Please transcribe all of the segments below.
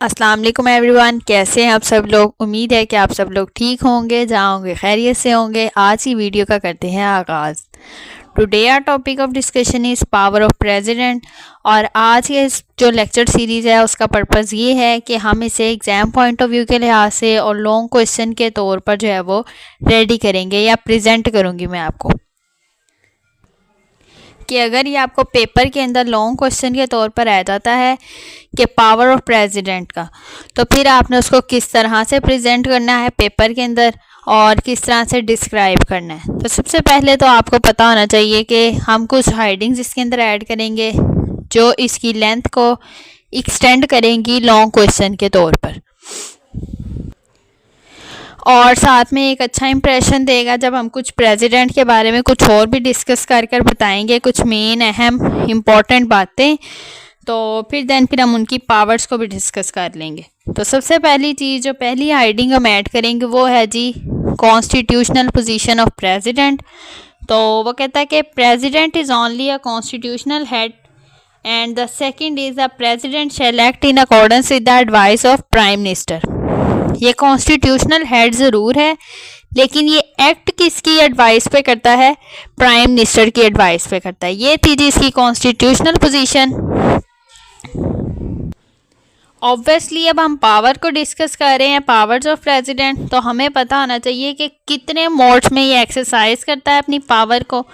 अस्सलाम वालेकुम एवरीवन, कैसे हैं आप सब लोग। उम्मीद है कि आप सब लोग ठीक होंगे, जहाँ होंगे खैरियत से होंगे। आज की वीडियो का करते हैं आगाज़। Today our topic of discussion is power of president. और आज के जो लेक्चर सीरीज़ है उसका पर्पज़ ये है कि हम इसे एग्ज़ाम पॉइंट ऑफ व्यू के लिहाज से और लॉन्ग क्वेश्चन के तौर पर जो है वो रेडी करेंगे या प्रेजेंट करूँगी मैं आपको, कि अगर ये आपको पेपर के अंदर लॉन्ग क्वेश्चन के तौर पर आ जाता है कि पावर ऑफ प्रेसिडेंट का, तो फिर आपने उसको किस तरह से प्रेजेंट करना है पेपर के अंदर और किस तरह से डिस्क्राइब करना है। तो सबसे पहले तो आपको पता होना चाहिए कि हम कुछ हाइडिंग्स इसके अंदर ऐड करेंगे जो इसकी लेंथ को एक्सटेंड करेंगी लॉन्ग क्वेश्चन के तौर पर, और साथ में एक अच्छा इंप्रेशन देगा जब हम कुछ प्रेसिडेंट के बारे में कुछ और भी डिस्कस कर बताएंगे कुछ मेन अहम इम्पॉर्टेंट बातें। तो फिर हम उनकी पावर्स को भी डिस्कस कर लेंगे। तो सबसे पहली चीज़ जो पहली हाइडिंग हम ऐड करेंगे वो है जी कॉन्स्टिट्यूशनल पोजीशन ऑफ प्रेसिडेंट। तो वो कहता है कि president is only a constitutional head and the second is the president shell act in accordance with the advice of prime minister. ये कॉन्स्टिट्यूशनल हेड ज़रूर है, लेकिन ये एक्ट किसकी एडवाइस पे करता है? प्राइम मिनिस्टर की एडवाइस पे करता है। ये थी जी इसकी कॉन्स्टिट्यूशनल पोजीशन। ऑब्वियसली अब हम पावर को डिस्कस कर रहे हैं, पावर्स ऑफ प्रेसिडेंट, तो हमें पता होना चाहिए कि कितने मोड्स में ये एक्सरसाइज करता है अपनी पावर को।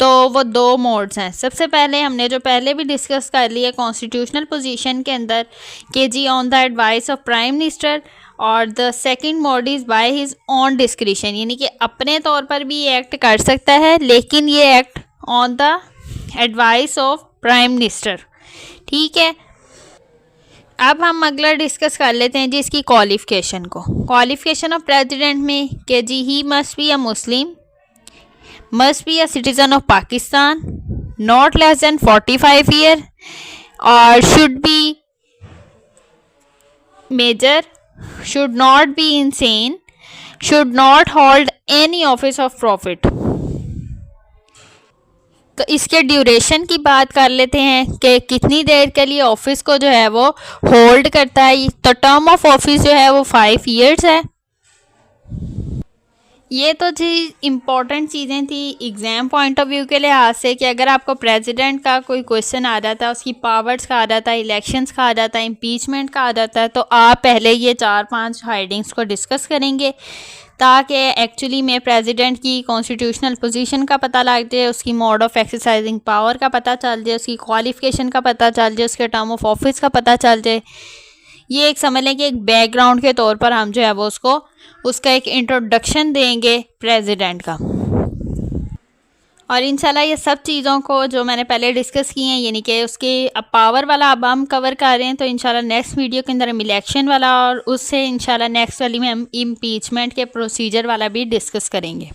तो वो दो मोड्स हैं। सबसे पहले हमने जो पहले भी डिस्कस कर लिया कॉन्स्टिट्यूशनल पोजीशन के अंदर कि जी on the advice of prime minister, और the second mode is by his own discretion, यानी कि अपने तौर पर भी ये एक्ट कर सकता है, लेकिन ये act on the advice of prime minister. ठीक है, अब हम अगला डिस्कस कर लेते हैं जी इसकी क्वालिफिकेशन को। क्वालिफिकेशन ऑफ प्रेसिडेंट में कि जी he must be a Muslim, must be a citizen of Pakistan, not less than 45 year, और should be major, should not be insane, should not hold any office of profit। तो इसके duration की बात कर लेते हैं कि कितनी देर के लिए ऑफिस को जो है वो होल्ड करता है। तो टर्म ऑफ ऑफिस जो है वो 5 इयर्स है। ये तो जी इम्पॉर्टेंट चीज़ें थी एग्ज़ाम पॉइंट ऑफ व्यू के लिहाज से कि अगर आपको प्रेसिडेंट का कोई क्वेश्चन आ जाता है, उसकी पावर्स का आ जाता है, इलेक्शंस का आ जाता है, इम्पीचमेंट का आ जाता है, तो आप पहले ये 4-5 हाइडिंग्स को डिस्कस करेंगे ताकि एक्चुअली में प्रेसिडेंट की कॉन्स्टिट्यूशनल पोजीशन का पता लग जाए, उसकी मोड ऑफ एक्सरसाइजिंग पावर का पता चल जाए, उसकी क्वालिफिकेशन का पता चल जाए, उसके टर्म ऑफ ऑफिस का पता चल जाए। ये एक समझ लें कि एक बैकग्राउंड के तौर पर हम जो है वो उसका एक इंट्रोडक्शन देंगे प्रेसिडेंट का। और इंशाल्लाह ये सब चीज़ों को जो मैंने पहले डिस्कस की हैं, यानी कि उसके अब पावर वाला अब हम कवर कर रहे हैं, तो इंशाल्लाह नेक्स्ट वीडियो के अंदर हम इलेक्शन वाला और उससे इंशाल्लाह नेक्स्ट वाली में हम इम्पीचमेंट के प्रोसीजर वाला भी डिस्कस करेंगे।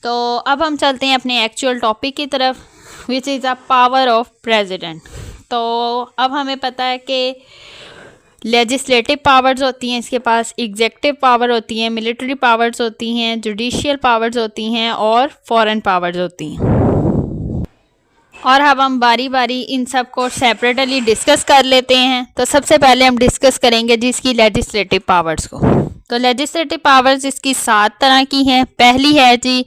तो अब हम चलते हैं अपने एक्चुअल टॉपिक की तरफ, which is the power of president. तो अब हमें पता है कि लेजिस्लेटिव पावर्स होती हैं इसके पास, एग्जेक्टिव पावर होती हैं, मिलिट्री पावर्स होती हैं, जुडिशियल पावर्स होती हैं और फॉरेन पावर्स होती हैं। और अब हम बारी बारी इन सब को सेपरेटली डिस्कस कर लेते हैं। तो सबसे पहले हम डिस्कस करेंगे जिसकी लेजिस्लेटिव पावर्स को। तो लेजिस्लेटिव पावर्स इसकी 7 तरह की हैं। पहली है जी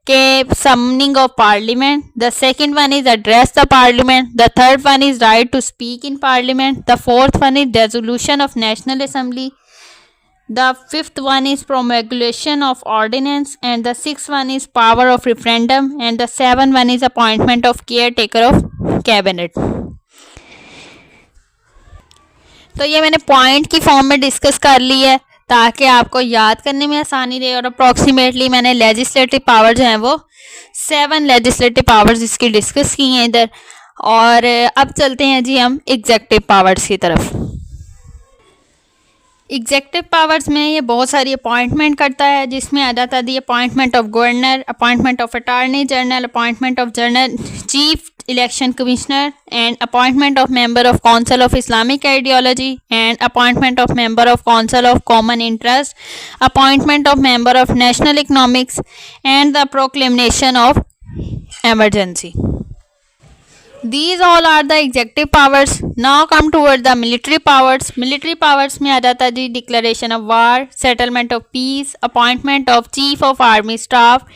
के summoning of parliament, the second one is address the parliament, the third one is right to speak in parliament, the fourth one is resolution of national assembly, the fifth one is promulgation of ordinance, and the sixth one is power of referendum, and the seventh one is appointment of caretaker of cabinet। तो ये मैंने point की form में discuss कर ली है ताकि आपको याद करने में आसानी रहे। और अप्रॉक्सीमेटली मैंने लेजिस्लेटिव पावर जो हैं वो 7 लेजिस्लेटिव पावर्स इसकी डिस्कस की हैं इधर। और अब चलते हैं जी हम एग्जेक्टिव पावर्स की तरफ। एग्जेक्टिव पावर्स में ये बहुत सारी अपॉइंटमेंट करता है, जिसमें आ जाता है the appointment of governor, appointment of attorney general, appointment of general chief election commissioner, and appointment of member of council of Islamic ideology, and appointment of member of council of common interest, appointment of member of national economics, and the proclamation of emergency. These all are the executive powers. Now come toward the military powers. Military powers में आ जाता है जी declaration of war, settlement of peace, appointment of chief of army staff,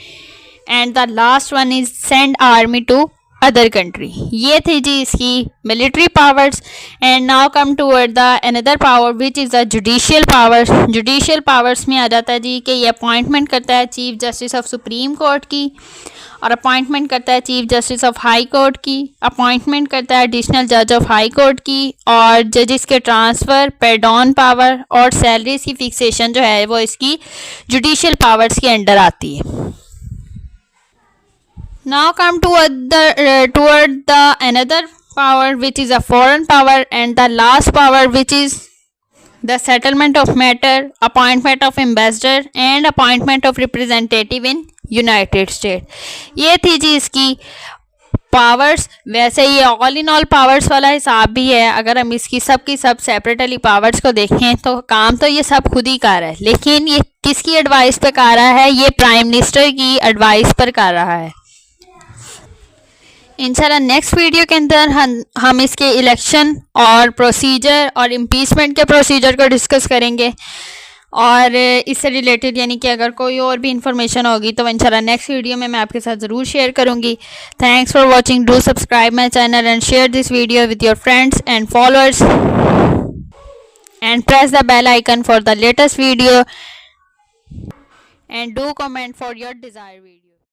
and the last one is send army to other country. ये थी जी इसकी military powers. And now come toward the another power which is the judicial powers. Judicial powers में आ जाता है जी कि ये appointment करता है chief justice of supreme court की, और अपॉइंटमेंट करता है chief justice of high court की, अपॉइंटमेंट करता है एडिशनल जज ऑफ हाई कोर्ट की, और जजेस के ट्रांसफ़र, पेडॉन पावर और सैलरीज की फिक्सेशन जो है वो इसकी जुडिशियल पावर्स के अंडर आती है. Now come toward the another power which is a foreign power, and the last power which is the settlement of matter, appointment of ambassador and appointment of representative in United state. ये थी जी इसकी powers. वैसे ये all in all powers वाला हिसाब भी है. अगर हम इसकी सब की सब सेपरेटली पावर्स को देखें तो काम तो ये सब खुद ही कर रहा है, लेकिन ये किसकी एडवाइस पे कर रहा है? ये प्राइम मिनिस्टर की एडवाइस पर कर रहा है. इंशाल्लाह नेक्स्ट वीडियो के अंदर हम इसके इलेक्शन और प्रोसीजर और इम्पीचमेंट के प्रोसीजर को डिस्कस करेंगे, और इससे रिलेटेड यानी कि अगर कोई और भी इंफॉर्मेशन होगी तो इंशाल्लाह नेक्स्ट वीडियो में मैं आपके साथ ज़रूर शेयर करूँगी. Thanks for watching. Do subscribe my channel and share this video with your friends and followers, and press the bell icon for the latest video, and do comment for your desire video.